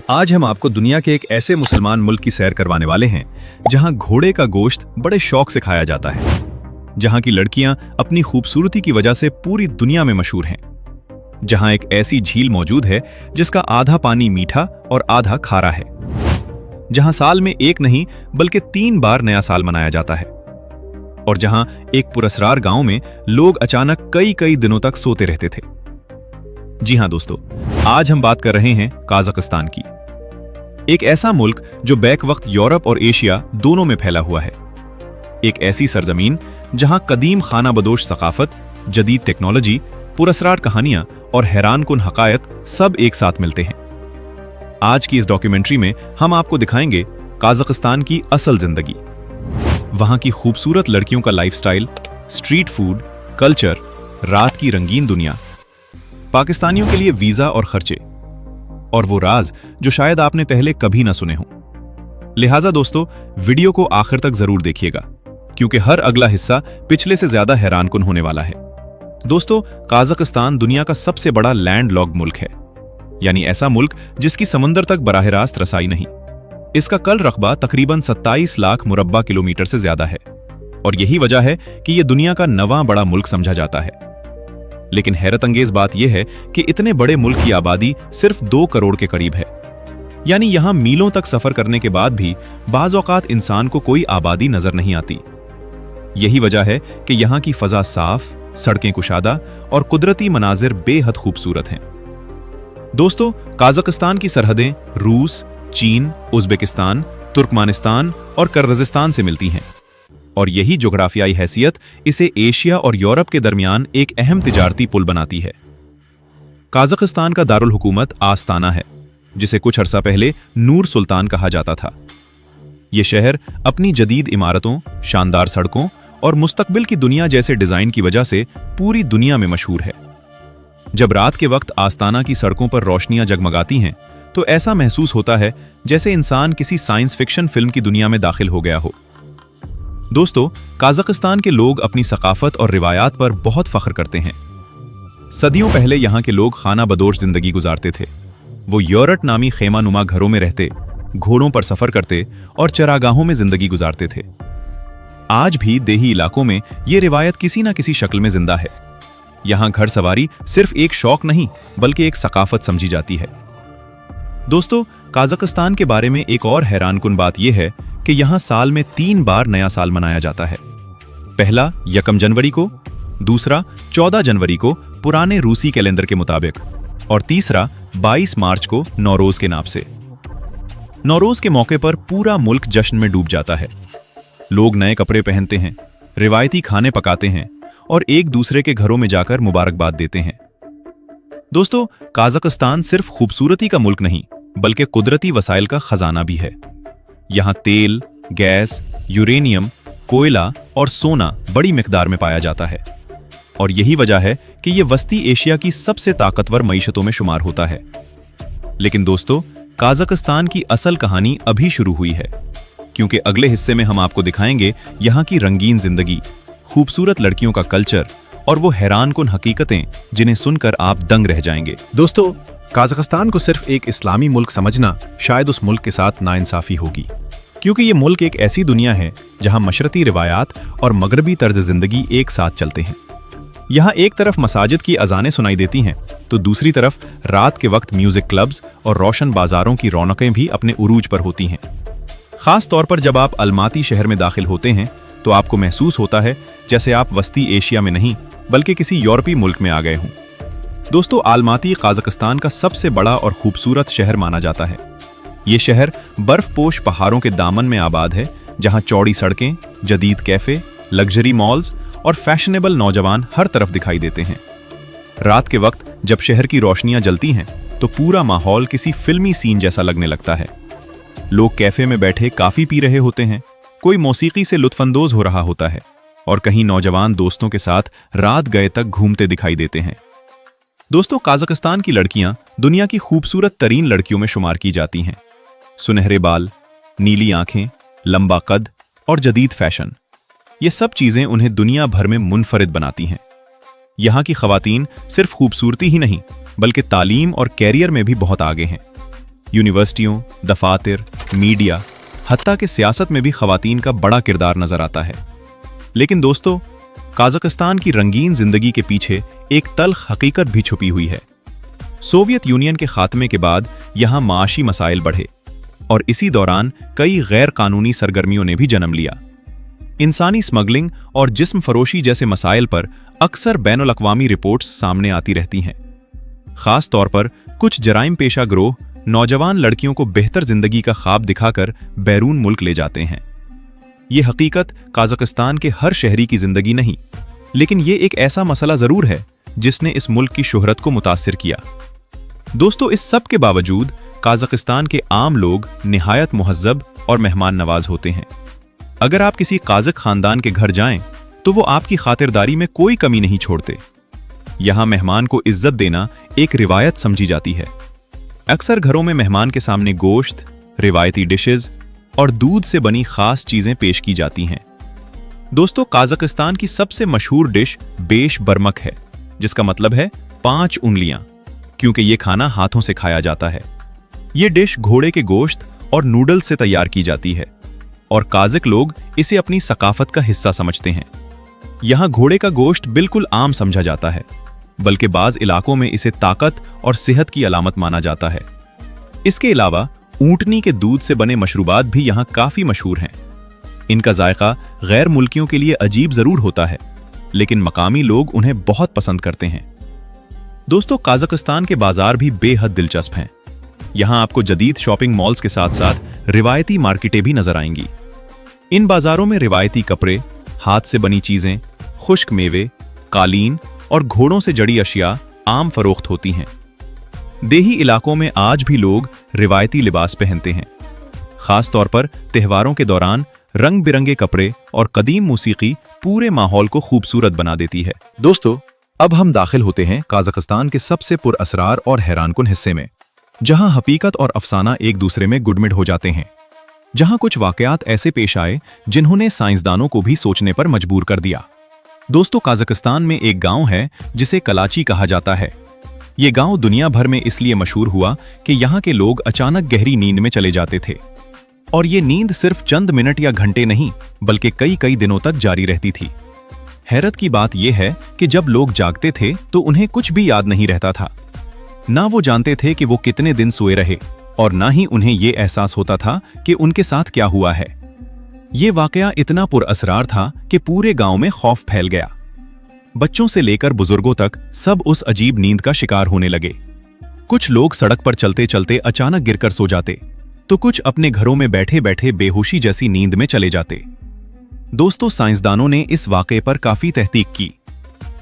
आज हम आपको दुनिया के एक ऐसे मुसलमान मुल्क की सैर करवाने वाले हैं जहां घोड़े का गोश्त बड़े शौक से खाया जाता है, जहां की लड़कियां अपनी खूबसूरती की वजह से पूरी दुनिया में मशहूर हैं, जहां एक ऐसी झील मौजूद है जिसका आधा पानी मीठा और आधा खारा है, जहां साल में एक नहीं बल्कि 3 बार नया साल मनाया जाता है, और जहां एक पुरस्कार गांव में लोग अचानक कई कई दिनों तक सोते रहते थे। जी हां दोस्तों, आज हम बात कर रहे हैं काज़ाकिस्तान की। एक ऐसा मुल्क जो बैक वक्त यूरोप और एशिया दोनों में फैला हुआ है। एक ऐसी सरजमीन जहां कदीम खाना बदोश सकाफत, जदीद टेक्नोलॉजी, पुरस्कार कहानियां और हैरानकुन हकायत सब एक साथ मिलते हैं। आज की इस डॉक्यूमेंट्री में हम आपको दिखाएंगे काज़ाकिस्तान की असल जिंदगी, वहां की खूबसूरत लड़कियों का लाइफस्टाइल, स्ट्रीट फूड, कल्चर, रात की रंगीन दुनिया, पाकिस्तानियों के लिए वीजा और खर्चे, और वो राज जो शायद आपने पहले कभी ना सुने हों। लिहाजा दोस्तों, वीडियो को आखिर तक जरूर देखिएगा, क्योंकि हर अगला हिस्सा पिछले से ज्यादा हैरानकुन होने वाला है। दोस्तों, काज़ाकिस्तान दुनिया का सबसे बड़ा लैंडलॉक्ड मुल्क है, यानी ऐसा मुल्क जिसकी समंदर तक बराह रास्त रसाई नहीं। इसका कुल रकबा तकरीबन 27 लाख मुरब्बा किलोमीटर से ज्यादा है, और यही वजह है कि यह दुनिया का 9वां बड़ा मुल्क समझा जाता है। लेकिन हैरत अंगेज बात यह है कि इतने बड़े मुल्क की आबादी सिर्फ 2 करोड़ के करीब है, यानी यहां मीलों तक सफर करने के बाद भी बाज़ औक़ात इंसान को कोई आबादी नजर नहीं आती। यही वजह है कि यहां की फजा साफ, सड़कें कुशादा और कुदरती मनाजिर बेहद खूबसूरत हैं। दोस्तों, काज़ाकिस्तान की सरहदें रूस, चीन, उज़्बेकिस्तान, तुर्कमानिस्तान और किर्गिज़स्तान से मिलती हैं, और यही जोग्राफियाई हैसियत इसे एशिया और यूरोप के दरमियान एक अहम तिजारती पुल बनाती है। काज़ाकिस्तान का दारुल हुकूमत आस्ताना है, जिसे कुछ अरसा पहले नूर सुल्तान कहा जाता था। यह शहर अपनी जदीद इमारतों, शानदार सड़कों और मुस्तकबिल की दुनिया जैसे डिजाइन की वजह से पूरी दुनिया में मशहूर है। जब रात के वक्त आस्ताना की सड़कों पर रोशनियां जगमगाती हैं, तो ऐसा महसूस होता है जैसे इंसान किसी साइंस फिक्शन फिल्म की दुनिया में दाखिल हो गया हो। दोस्तों, काज़ाकिस्तान के लोग अपनी सकाफत और रिवायात पर बहुत फख्र करते हैं। सदियों पहले यहाँ के लोग खाना बदोश जिंदगी गुजारते थे। वो यौरट नामी खेमानुमा घरों में रहते, घोड़ों पर सफर करते और चरागाहों में जिंदगी गुजारते थे। आज भी देही इलाकों में ये रिवायत किसी न किसी शक्ल में जिंदा है। यहाँ घर सवारी सिर्फ एक शौक नहीं बल्कि एक सकाफत समझी जाती है। दोस्तों, काज़ाकिस्तान के बारे में एक और हैरानकुन बात यह है कि यहां साल में 3 बार नया साल मनाया जाता है। पहला 1 जनवरी को, दूसरा 14 जनवरी को पुराने रूसी कैलेंडर के मुताबिक, और तीसरा 22 मार्च को नौरोज के नाम से। नौरोज के मौके पर पूरा मुल्क जश्न में डूब जाता है। लोग नए कपड़े पहनते हैं, रिवायती खाने पकाते हैं और एक दूसरे के घरों में जाकर मुबारकबाद देते हैं। दोस्तों, काज़ाकिस्तान सिर्फ खूबसूरती का मुल्क नहीं बल्कि कुदरती वसाइल का खजाना भी है। यहाँ तेल, गैस, यूरेनियम, कोयला और सोना बड़ी मिकदार में पाया जाता है, और यही वजह है कि यह वस्ती एशिया की सबसे ताकतवर मईशतों में शुमार होता है। लेकिन दोस्तों, काज़ाकिस्तान की असल कहानी अभी शुरू हुई है, क्योंकि अगले हिस्से में हम आपको दिखाएंगे यहाँ की रंगीन जिंदगी, खूबसूरत लड़कियों का कल्चर और वो हैरानकुन हकीकतें जिन्हें सुनकर आप दंग रह जाएंगे। दोस्तों, काज़ाकिस्तान को सिर्फ एक इस्लामी मुल्क समझना शायद उस मुल्क के साथ नाइंसाफी होगी, क्योंकि ये मुल्क एक ऐसी दुनिया है जहां मशरती रिवायात और मगरबी तर्ज जिंदगी एक साथ चलते हैं। यहाँ एक तरफ मसाजिद की अजानें सुनाई देती हैं, तो दूसरी तरफ रात के वक्त म्यूजिक क्लब्स और रोशन बाजारों की रौनकें भी अपने उरूज पर होती हैं। खास तौर पर जब आप अलमाती शहर में दाखिल होते हैं, तो आपको महसूस होता है जैसे आप वस्ती एशिया में नहीं बल्कि किसी यूरोपीय मुल्क में आ गए हों। दोस्तों, आलमाती काज़ाकिस्तान का सबसे बड़ा और खूबसूरत शहर माना जाता है। ये शहर बर्फपोश पहाड़ों के दामन में आबाद है, जहां चौड़ी सड़कें, जदीद कैफे, लग्जरी मॉल्स और फैशनेबल नौजवान हर तरफ दिखाई देते हैं। रात के वक्त जब शहर की रोशनियां जलती हैं, तो पूरा माहौल किसी फिल्मी सीन जैसा लगने लगता है। लोग कैफे में बैठे काफी पी रहे होते हैं, कोई मौसीकी से लुत्फानंदोज हो रहा होता है, और कहीं नौजवान दोस्तों के साथ रात गए तक घूमते दिखाई देते हैं। दोस्तों, काज़ाकिस्तान की लड़कियां दुनिया की खूबसूरत तरीन लड़कियों में शुमार की जाती हैं। सुनहरे बाल, नीली आंखें, लंबा कद और जदीद फैशन, ये सब चीजें उन्हें दुनिया भर में मुनफरिद बनाती हैं। यहाँ की खवातीन सिर्फ खूबसूरती ही नहीं बल्कि तालीम और कैरियर में भी बहुत आगे हैं। यूनिवर्सिटियों, दफातर, मीडिया, हत्ता कि सियासत में भी खवातीन का बड़ा किरदार नजर आता है। लेकिन दोस्तों, काज़ाकिस्तान की रंगीन जिंदगी के पीछे एक तल्ख हकीकत भी छुपी हुई है। सोवियत यूनियन के खात्मे के बाद यहां माशी मसाइल बढ़े और इसी दौरान कई गैर कानूनी सरगर्मियों ने भी जन्म लिया। इंसानी स्मगलिंग और जिस्म फरोशी जैसे मसाइल पर अक्सर बैनुल अक़वामी रिपोर्ट्स सामने आती रहती हैं। खास तौर पर कुछ जराइम पेशा गिरोह नौजवान लड़कियों को बेहतर जिंदगी का ख्वाब दिखाकर बैरून मुल्क ले जाते हैं। ये हकीकत काज़ाकिस्तान के हर शहरी की जिंदगी नहीं, लेकिन ये एक ऐसा मसला जरूर है जिसने इस मुल्क की शोहरत को मुतासिर किया। दोस्तों, इस सब के बावजूद काज़ाकिस्तान के आम लोग निहायत मुहज्जब और मेहमान नवाज होते हैं। अगर आप किसी काज़क खानदान के घर जाएं, तो वो आपकी खातिरदारी में कोई कमी नहीं छोड़ते। यहां मेहमान को इज्जत देना एक रिवायत समझी जाती है। अक्सर घरों में मेहमान के सामने गोश्त, रिवायती डिशेज और दूध से बनी खास चीजें पेश की जाती हैं। दोस्तों, काज़ाकिस्तान की सबसे मशहूर डिश बेश बर्मक है, जिसका मतलब है 5 उंगलियां, क्योंकि यह खाना हाथों से खाया जाता है। यह डिश घोड़े के गोश्त और नूडल्स से तैयार की जाती है और काज़क लोग इसे अपनी सकाफत का हिस्सा समझते हैं। यहां घोड़े का गोश्त बिल्कुल आम समझा जाता है, बल्कि बाज इलाकों में इसे ताकत और सेहत की अलामत माना जाता है। इसके अलावा ऊंटनी के दूध से बने मशरूबात भी यहां काफी मशहूर हैं। इनका जायका गैर मुल्कियों के लिए अजीब जरूर होता है, लेकिन मकामी लोग उन्हें बहुत पसंद करते हैं। दोस्तों, काज़ाकिस्तान के बाजार भी बेहद दिलचस्प हैं। यहां आपको जदीद शॉपिंग मॉल्स के साथ साथ रिवायती मार्केटें भी नजर आएंगी। इन बाजारों में रिवायती कपड़े, हाथ से बनी चीजें, खुश्क मेवे, कालीन और घोड़ों से जड़ी अशिया आम फरोख्त होती हैं। देही इलाकों में आज भी लोग रिवायती लिबास पहनते हैं। खास तौर पर त्योहारों के दौरान रंग बिरंगे कपड़े और कदीम मौसीकी पूरे माहौल को खूबसूरत बना देती है। दोस्तों, अब हम दाखिल होते हैं काज़ाकिस्तान के सबसे पुरअसरार और हैरानकुन हिस्से में, जहां हकीकत और अफसाना एक दूसरे में गुडमिड हो जाते हैं। जहां कुछ वाकयात ऐसे पेश आए जिन्होंने साइंसदानों को भी सोचने पर मजबूर कर दिया। दोस्तों, काज़ाकिस्तान में एक गांव है जिसे कलाची कहा जाता है। ये गांव दुनिया भर में इसलिए मशहूर हुआ कि यहाँ के लोग अचानक गहरी नींद में चले जाते थे, और ये नींद सिर्फ चंद मिनट या घंटे नहीं, बल्कि कई कई दिनों तक जारी रहती थी। हैरत की बात यह है कि जब लोग जागते थे तो उन्हें कुछ भी याद नहीं रहता था। ना वो जानते थे कि वो कितने दिन सोए रहे, और ना ही उन्हें ये एहसास होता था कि उनके साथ क्या हुआ है। ये वाकया इतना पुरअसरार था कि पूरे गांव में खौफ फैल गया। बच्चों से लेकर बुजुर्गों तक सब उस अजीब नींद का शिकार होने लगे। कुछ लोग सड़क पर चलते चलते अचानक गिरकर सो जाते, तो कुछ अपने घरों में बैठे बैठे बेहोशी जैसी नींद में चले जाते। दोस्तों, साइंसदानों ने इस वाकये पर काफी तहकीक की।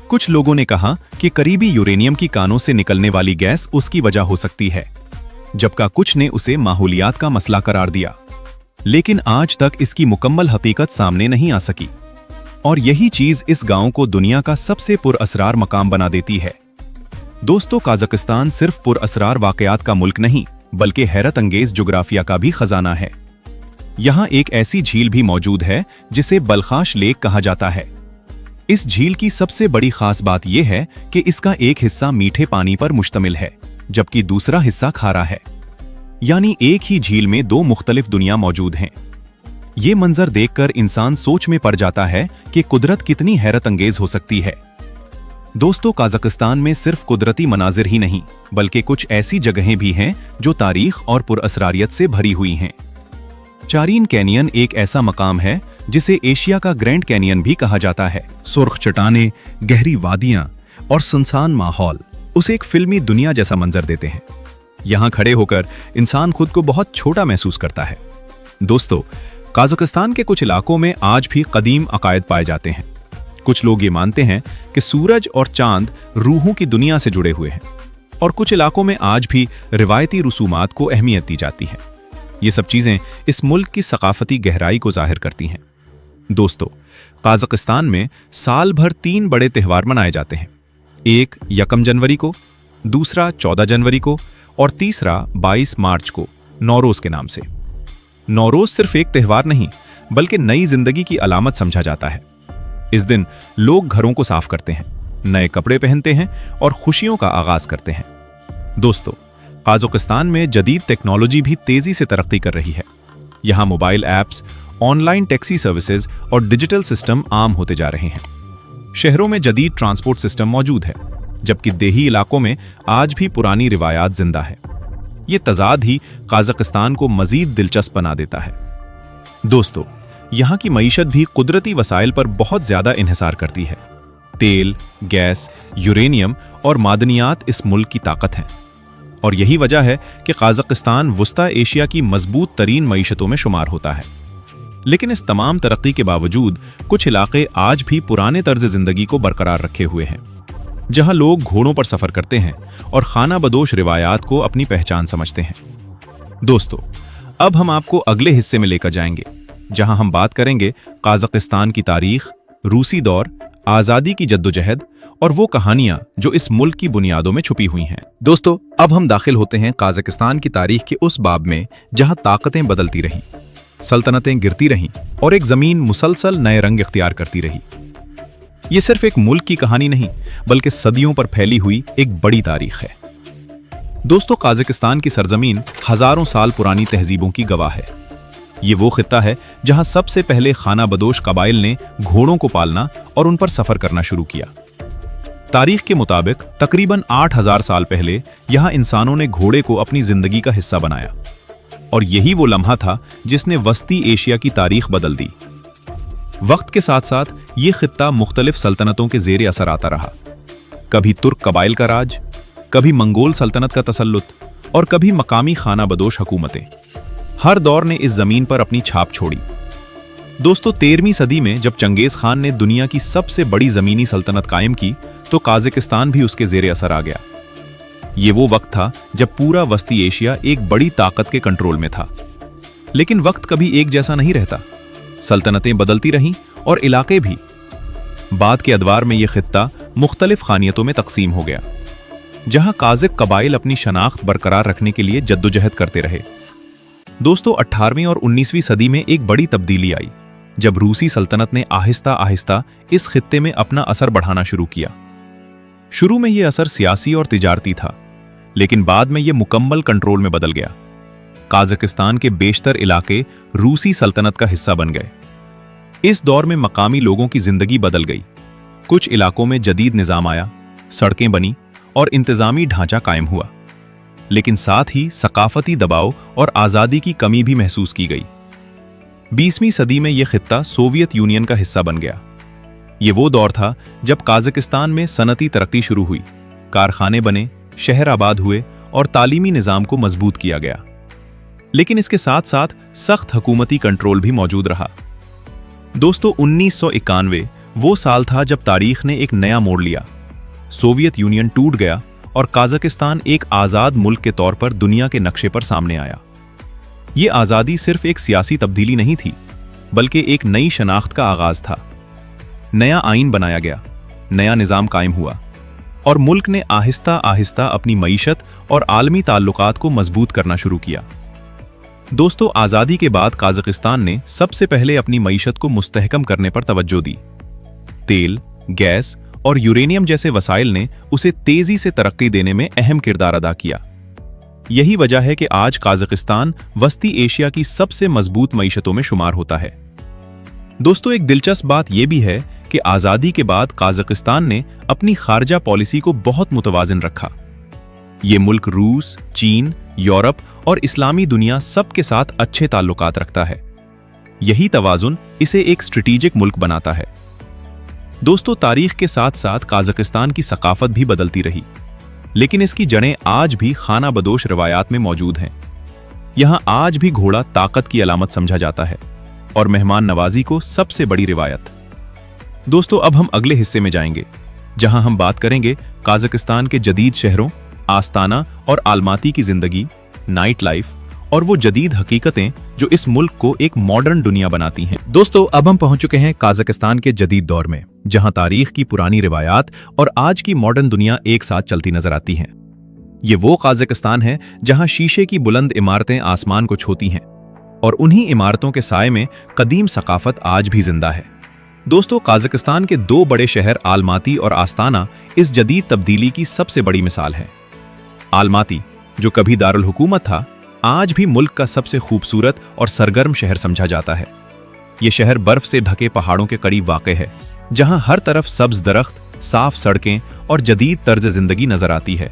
कुछ लोगों ने कहा कि करीबी यूरेनियम की कानों से निकलने वाली गैस उसकी वजह हो सकती है, जबकि कुछ ने उसे माहौलियात का मसला करार दिया। लेकिन आज तक इसकी मुकम्मल हकीकत सामने नहीं आ सकी, और यही चीज इस गांव को दुनिया का सबसे पुरअसरार मकाम बना देती है। दोस्तों, काज़ाकिस्तान सिर्फ पुरअसरार वाकयात का मुल्क नहीं, बल्कि हैरत अंगेज जुग्राफिया का भी खजाना है। यहां एक ऐसी झील भी मौजूद है जिसे बलखाश लेक कहा जाता है। इस झील की सबसे बड़ी खास बात यह है कि इसका एक हिस्सा मीठे पानी पर मुश्तमिल है, जबकि दूसरा हिस्सा खारा है। यानी एक ही झील में दो मुख्तलिफ दुनिया मौजूद हैं। ये मंजर देखकर इंसान सोच में पड़ जाता है कि कुदरत कितनी हैरत अंगेज हो सकती है। दोस्तों, काज़ाकिस्तान में सिर्फ कुदरती मनाजिर ही नहीं, बल्कि कुछ ऐसी जगहें भी हैं जो तारीख और पुरअसरारियत से भरी हुई हैं। चारीन कैनियन एक ऐसा मकाम है जिसे एशिया का ग्रैंड कैनियन भी कहा जाता है। सुर्ख चट्टानें, गहरी वादियां और सुनसान माहौल उसे एक फिल्मी दुनिया जैसा मंजर देते हैं। यहां खड़े होकर इंसान खुद को बहुत छोटा महसूस करता है। दोस्तों, काज़ाकिस्तान के कुछ इलाकों में आज भी कदीम अकायद पाए जाते हैं। कुछ लोग ये मानते हैं कि सूरज और चांद रूहों की दुनिया से जुड़े हुए हैं, और कुछ इलाकों में आज भी रिवायती रसूमात को अहमियत दी जाती है। ये सब चीजें इस मुल्क की सकाफती गहराई को जाहिर करती हैं। दोस्तों, काज़ाकिस्तान में साल भर 3 बड़े त्यौहार मनाए जाते हैं। एक 1 जनवरी को, दूसरा 14 जनवरी को और तीसरा 22 मार्च को नौरोज के नाम से। नौरोज सिर्फ एक त्यौहार नहीं, बल्कि नई जिंदगी की अलामत समझा जाता है। इस दिन लोग घरों को साफ करते हैं, नए कपड़े पहनते हैं और खुशियों का आगाज करते हैं। दोस्तों, काज़ाकिस्तान में जदीद टेक्नोलॉजी भी तेजी से तरक्की कर रही है। यहाँ mobile apps, online taxi services और डिजिटल सिस्टम आम होते जा रहे हैं। शहरों में जदीद ट्रांसपोर्ट सिस्टम मौजूद है, जबकि देही इलाकों में आज भी पुरानी रिवायात जिंदा है। ये तजाद ही काज़ाकिस्तान को मजीद दिलचस्प बना देता है। दोस्तों, यहाँ की मईशत भी कुदरती वसाइल पर बहुत ज्यादा इन्हिसार करती है। तेल, गैस, यूरेनियम और मादनियात इस मुल्क की ताकत हैं, और यही वजह है कि काज़ाकिस्तान वस्ता एशिया की मजबूत तरीन मईशतों में शुमार होता है। लेकिन इस तमाम तरक्की के बावजूद कुछ इलाके आज भी पुराने तर्ज जिंदगी को बरकरार रखे हुए हैं, जहां लोग घोड़ों पर सफर करते हैं और खाना बदोश रिवायात को अपनी पहचान समझते हैं। दोस्तों, अब हम आपको अगले हिस्से में लेकर जाएंगे, जहां हम बात करेंगे काज़ाकिस्तान की तारीख, रूसी दौर, आज़ादी की जद्दोजहद और वो कहानियां जो इस मुल्क की बुनियादों में छुपी हुई हैं। दोस्तों, अब हम दाखिल होते हैं काज़ाकिस्तान की तारीख के उस बाब में जहां ताकतें बदलती रहीं, सल्तनतें गिरती रहीं और एक जमीन मुसलसल नए रंग इख्तियार करती रही। ये सिर्फ एक मुल्क की कहानी नहीं, बल्कि सदियों पर फैली हुई एक बड़ी तारीख है। दोस्तों, काज़ाकिस्तान की सरजमीन हजारों साल पुरानी तहजीबों की गवाह है। ये वो खित्ता है जहां सबसे पहले खाना बदोश कबाइल ने घोड़ों को पालना और उन पर सफर करना शुरू किया। तारीख के मुताबिक तकरीबन 8000 साल पहले यहां इंसानों ने घोड़े को अपनी जिंदगी का हिस्सा बनाया, और यही वो लम्हा था जिसने वस्ती एशिया की तारीख बदल दी। वक्त के साथ साथ ये खित्ता मुख्तलिफ सल्तनतों के जेर असर आता रहा। कभी तुर्क कबाइल का राज, कभी मंगोल सल्तनत का तसल्लुत और कभी मकामी खाना बदोश हुकूमतें। हर दौर ने इस जमीन पर अपनी छाप छोड़ी। दोस्तों, 13वीं सदी में जब चंगेज खान ने दुनिया की सबसे बड़ी जमीनी सल्तनत कायम की, तो काज़ाकिस्तान भी उसके जेर असर आ गया। ये वो वक्त था जब पूरा वस्ती एशिया एक बड़ी ताकत के कंट्रोल में था। लेकिन वक्त कभी एक जैसा नहीं रहता। सल्तनतें बदलती रहीं और इलाके भी। बाद के अदवार में यह खित्ता मुख्तलिफ खानियतों में तकसीम हो गया, जहां काज़िक कबाइल अपनी शनाख्त बरकरार रखने के लिए जद्दोजहद करते रहे। दोस्तों, 18वीं और 19वीं सदी में एक बड़ी तब्दीली आई, जब रूसी सल्तनत ने आहिस्ता आहिस्ता इस खित्ते में अपना असर बढ़ाना शुरू किया। शुरू में यह असर सियासी और तिजारती था, लेकिन बाद में यह मुकम्मल कंट्रोल में बदल गया। काज़ाकिस्तान के बेशतर इलाके रूसी सल्तनत का हिस्सा बन गए। इस दौर में मकामी लोगों की जिंदगी बदल गई। कुछ इलाकों में जदीद निजाम आया, सड़कें बनी और इंतजामी ढांचा कायम हुआ। लेकिन साथ ही सकाफती दबाव और आज़ादी की कमी भी महसूस की गई। 20वीं सदी में यह खित्ता सोवियत यूनियन का हिस्सा बन गया। ये वो दौर था जब काज़ाकिस्तान में सनती तरक्की शुरू हुई, कारखाने बने, शहर आबाद हुए और तालीमी निज़ाम को मजबूत किया गया। लेकिन इसके साथ साथ सख्त हुकूमती कंट्रोल भी मौजूद रहा। दोस्तों, 1991 वो साल था जब तारीख ने एक नया मोड़ लिया। सोवियत यूनियन टूट गया और काज़ाकिस्तान एक आज़ाद मुल्क के तौर पर दुनिया के नक्शे पर सामने आया। ये आज़ादी सिर्फ एक सियासी तब्दीली नहीं थी, बल्कि एक नई शनाख्त का आगाज था। नया आईन बनाया गया, नया निज़ाम कायम हुआ और मुल्क ने आहिस्ता आहिस्ता अपनी मईशत और आलमी ताल्लुकात को मजबूत करना शुरू किया। दोस्तों, आज़ादी के बाद काज़ाकिस्तान ने सबसे पहले अपनी मईशत को मुस्तहकम करने पर तवज्जो दी। तेल, गैस और यूरेनियम जैसे वसाइल ने उसे तेजी से तरक्की देने में अहम किरदार अदा किया। यही वजह है कि आज काज़ाकिस्तान वस्ती एशिया की सबसे मजबूत मईशतों में शुमार होता है। दोस्तों, एक दिलचस्प बात यह भी है कि आज़ादी के बाद काज़ाकिस्तान ने अपनी खारजा पॉलिसी को बहुत मुतवाज़िन रखा। ये मुल्क रूस, चीन, यूरोप और इस्लामी दुनिया सबके साथ अच्छे ताल्लुकात रखता है। यही तवाज़ुन इसे एक स्ट्रेटेजिक मुल्क बनाता है। दोस्तों, तारीख के साथ साथ काज़ाकिस्तान की सकाफत भी बदलती रही, लेकिन इसकी जड़ें आज भी खाना बदोश रवायात में मौजूद हैं। यहां आज भी घोड़ा ताकत की अलामत समझा जाता है और मेहमान नवाजी को सबसे बड़ी रिवायत। दोस्तों, अब हम अगले हिस्से में जाएंगे, जहां हम बात करेंगे काज़ाकिस्तान के जदीद शहरों, आस्ताना और आलमाती की जिंदगी, नाइट लाइफ और वो जदीद हकीकतें जो इस मुल्क को एक मॉडर्न दुनिया बनाती हैं। दोस्तों, अब हम पहुंच चुके हैं काज़ाकिस्तान के जदीद दौर में, जहां तारीख की पुरानी रिवायात और आज की मॉडर्न दुनिया एक साथ चलती नजर आती हैं। ये वो काज़ाकिस्तान है जहां शीशे की बुलंद इमारतें आसमान को छूती हैं और उन्हीं इमारतों के साए में कदीम सकाफत आज भी जिंदा है। दोस्तों, काज़ाकिस्तान के दो बड़े शहर आलमाती और आस्ताना इस जदीद तब्दीली की सबसे बड़ी मिसाल है। आलमाती जो कभी दारुल हुकूमत था, आज भी मुल्क का सबसे खूबसूरत और सरगर्म शहर समझा जाता है। ये शहर बर्फ से ढके पहाड़ों के करीब वाक़ है, जहां हर तरफ सब्ज दरख्त, साफ सड़कें और जदीद तर्ज जिंदगी नजर आती है।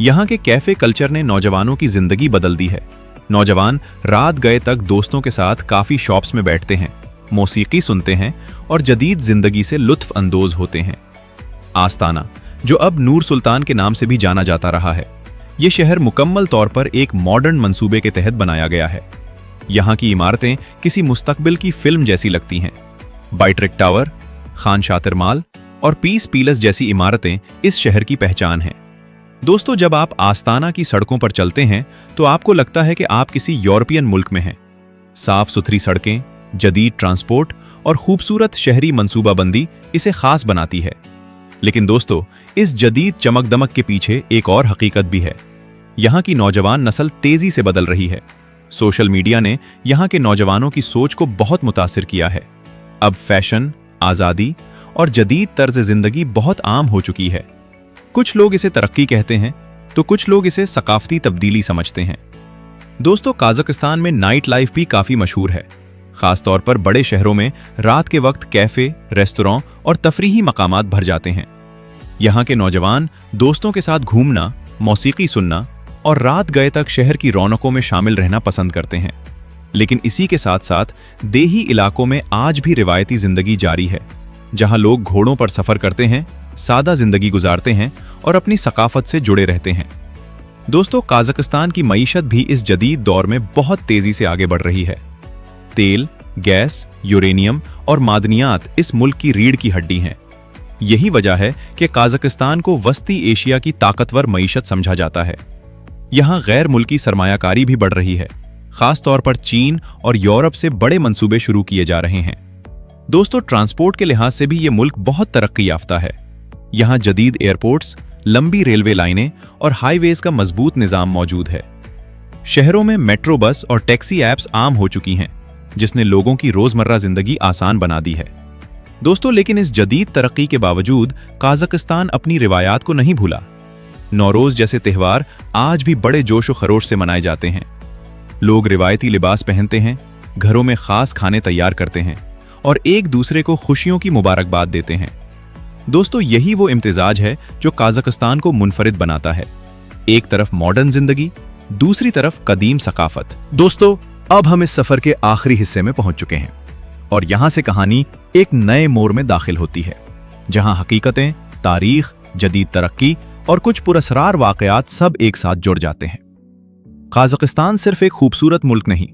यहाँ के कैफे कल्चर ने नौजवानों की जिंदगी बदल दी है। नौजवान रात गए तक दोस्तों के साथ काफी शॉप्स में बैठते हैं, मौसीकी सुनते हैं और जदीद जिंदगी से लुत्फ अंदोज होते हैं। आस्ताना, जो अब नूर सुल्तान के नाम से भी जाना जाता रहा है, ये शहर मुकम्मल तौर पर एक मॉडर्न मंसूबे के तहत बनाया गया है। यहाँ की इमारतें किसी मुस्तकबिल की फिल्म जैसी लगती हैं। बाइट्रिक टावर, खान शातिर माल और पीस पीलस जैसी इमारतें इस शहर की पहचान हैं। दोस्तों, जब आप आस्ताना की सड़कों पर चलते हैं तो आपको लगता है कि आप किसी यूरोपियन मुल्क में हैं। साफ सुथरी सड़कें, जदीद ट्रांसपोर्ट और खूबसूरत शहरी मंसूबाबंदी इसे खास बनाती है। लेकिन दोस्तों, इस जदीद चमक दमक के पीछे एक और हकीकत भी है। यहाँ की नौजवान नस्ल तेजी से बदल रही है। सोशल मीडिया ने यहाँ के नौजवानों की सोच को बहुत मुतासिर किया है। अब फैशन, आज़ादी और जदीद तर्ज जिंदगी बहुत आम हो चुकी है। कुछ लोग इसे तरक्की कहते हैं तो कुछ लोग इसे सकाफती तब्दीली समझते हैं। दोस्तों, काज़ाकिस्तान में नाइट लाइफ भी काफ़ी मशहूर है। खासतौर पर बड़े शहरों में रात के वक्त कैफ़े, रेस्तोरां और तफरीही मकामात भर जाते हैं। यहाँ के नौजवान दोस्तों के साथ घूमना, मौसीकी सुनना और रात गए तक शहर की रौनकों में शामिल रहना पसंद करते हैं। लेकिन इसी के साथ साथ देही इलाकों में आज भी रिवायती जिंदगी जारी है, जहाँ लोग घोड़ों पर सफ़र करते हैं, सादा जिंदगी गुजारते हैं और अपनी सकाफत से जुड़े रहते हैं। दोस्तों, काज़ाकिस्तान की मईशत भी इस जदीद दौर में बहुत तेजी से आगे बढ़ रही है। तेल, गैस, यूरेनियम और मादनियात इस मुल्क की रीढ़ की हड्डी हैं। यही वजह है कि काज़ाकिस्तान को वस्ती एशिया की ताकतवर मईशत समझा जाता है। यहाँ गैर मुल्की सरमायाकारी भी बढ़ रही है। खास तौर पर चीन और यूरोप से बड़े मंसूबे शुरू किए जा रहे हैं। दोस्तों, ट्रांसपोर्ट के लिहाज से भी ये मुल्क बहुत तरक्की याफ्ता है। यहाँ जदीद एयरपोर्ट्स, लंबी रेलवे लाइनें और हाईवेज का मजबूत निज़ाम मौजूद है। शहरों में मेट्रो बस और टैक्सी ऐप्स आम हो चुकी हैं, जिसने लोगों की रोजमर्रा जिंदगी आसान बना दी है। दोस्तों, लेकिन इस जदीद तरक्की के बावजूद काज़ाकिस्तान अपनी रिवायात को नहीं भूला। नौरोज जैसे त्यौहार आज भी बड़े जोश व खरोश से मनाए जाते हैं। लोग रिवायती लिबास पहनते हैं, घरों में खास खाने तैयार करते हैं और एक दूसरे को खुशियों की मुबारकबाद देते हैं। दोस्तों, यही वो इम्तिजाज है जो काज़ाकिस्तान को मुनफरिद बनाता है। एक तरफ मॉडर्न जिंदगी, दूसरी तरफ कदीम सकाफत। दोस्तों, अब हम इस सफर के आखिरी हिस्से में पहुंच चुके हैं और यहां से कहानी एक नए मोड़ में दाखिल होती है, जहां हकीकतें, तारीख, जदीद तरक्की और कुछ पुरस्कार वाकयात सब एक साथ जुड़ जाते हैं। काज़ाकिस्तान सिर्फ एक खूबसूरत मुल्क नहीं,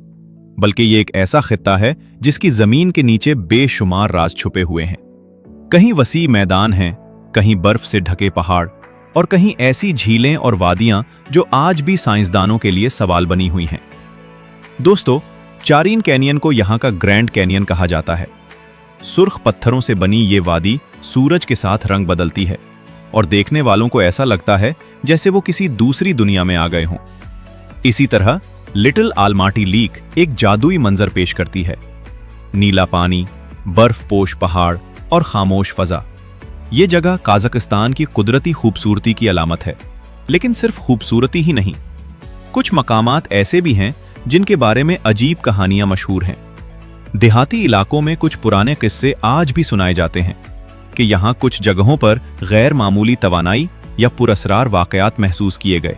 बल्कि ये एक ऐसा खित्ता है जिसकी जमीन के नीचे बेशुमार राज छुपे हुए हैं। कहीं वसी मैदान हैं, कहीं बर्फ से ढके पहाड़ और कहीं ऐसी झीलें और वादियां जो आज भी साइंसदानों के लिए सवाल बनी हुई हैं। दोस्तों, चारीन कैनियन को यहाँ का ग्रैंड कैनियन कहा जाता है। सुर्ख पत्थरों से बनी ये वादी सूरज के साथ रंग बदलती है और देखने वालों को ऐसा लगता है जैसे वो किसी दूसरी दुनिया में आ गए हों। इसी तरह लिटिल आलमाटी लीक एक जादुई मंजर पेश करती है। नीला पानी, बर्फपोश पहाड़ और खामोश फजा। ये जगह काज़ाकिस्तान की कुदरती खूबसूरती की अलामत है। लेकिन सिर्फ खूबसूरती ही नहीं, कुछ मकामात ऐसे भी हैं जिनके बारे में अजीब कहानियां मशहूर हैं। देहाती इलाकों में कुछ पुराने किस्से आज भी सुनाए जाते हैं कि यहाँ कुछ जगहों पर गैर मामूली तवानाई या पुरस्कार वाकयात महसूस किए गए।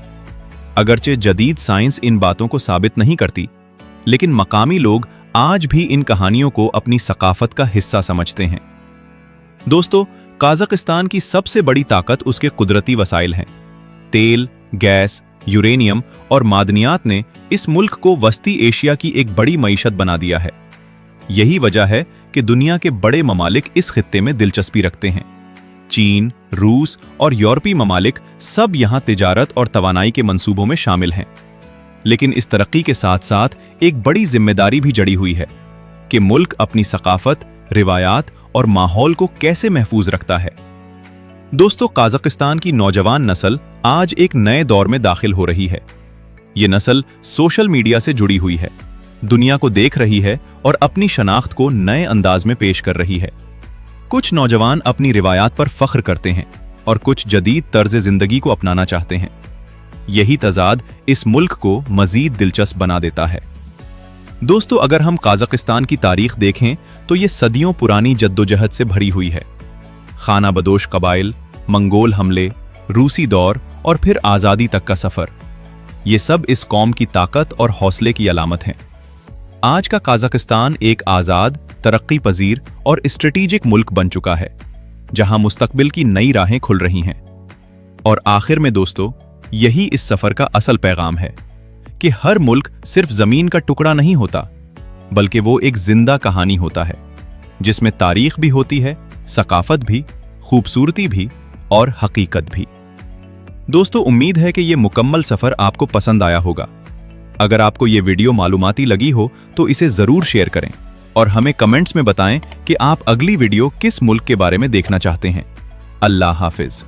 अगरचे जदीद साइंस इन बातों को साबित नहीं करती, लेकिन मकामी लोग आज भी इन कहानियों को अपनी सकाफत का हिस्सा समझते हैं। दोस्तों, काज़ाकिस्तान की सबसे बड़ी ताकत उसके कुदरती वसाइल हैं। तेल, गैस, यूरेनियम और मादनियात ने इस मुल्क को वस्ती एशिया की एक बड़ी मईशत बना दिया है। यही वजह है कि दुनिया के बड़े ममालिक इस खित्ते में दिलचस्पी रखते हैं। चीन, रूस और यूरोपीय ममालिक सब यहाँ तिजारत और तवानाई के मंसूबों में शामिल हैं। लेकिन इस तरक्की के साथ साथ एक बड़ी जिम्मेदारी भी जड़ी हुई है कि मुल्क अपनी सकाफत, रिवायात और माहौल को कैसे महफूज रखता है। दोस्तों, काज़ाकिस्तान की नौजवान नस्ल आज एक नए दौर में दाखिल हो रही है। ये नस्ल सोशल मीडिया से जुड़ी हुई है, दुनिया को देख रही है और अपनी शनाख्त को नए अंदाज में पेश कर रही है। कुछ नौजवान अपनी रिवायात पर फख्र करते हैं और कुछ जदीद तर्ज जिंदगी को अपनाना चाहते हैं। यही तजाद इस मुल्क को मजीद दिलचस्प बना देता है। दोस्तों, अगर हम काज़ाकिस्तान की तारीख देखें तो ये सदियों पुरानी जद्दोजहद से भरी हुई है। खाना बदोश कबाइल, मंगोल हमले, रूसी दौर और फिर आज़ादी तक का सफ़र, ये सब इस कौम की ताकत और हौसले की अलामत हैं। आज का काज़ाकिस्तान एक आज़ाद, तरक्की पजीर और स्ट्रेटेजिक मुल्क बन चुका है, जहां मुस्तकबिल की नई राहें खुल रही हैं। और आखिर में दोस्तों, यही इस सफ़र का असल पैगाम है कि हर मुल्क सिर्फ ज़मीन का टुकड़ा नहीं होता, बल्कि वो एक जिंदा कहानी होता है, जिसमें तारीख भी होती है, सकाफत भी, खूबसूरती भी और हकीकत भी। दोस्तों, उम्मीद है कि ये मुकम्मल सफ़र आपको पसंद आया होगा। अगर आपको ये वीडियो मालूमाती लगी हो तो इसे ज़रूर शेयर करें और हमें कमेंट्स में बताएं कि आप अगली वीडियो किस मुल्क के बारे में देखना चाहते हैं। अल्लाह हाफिज़।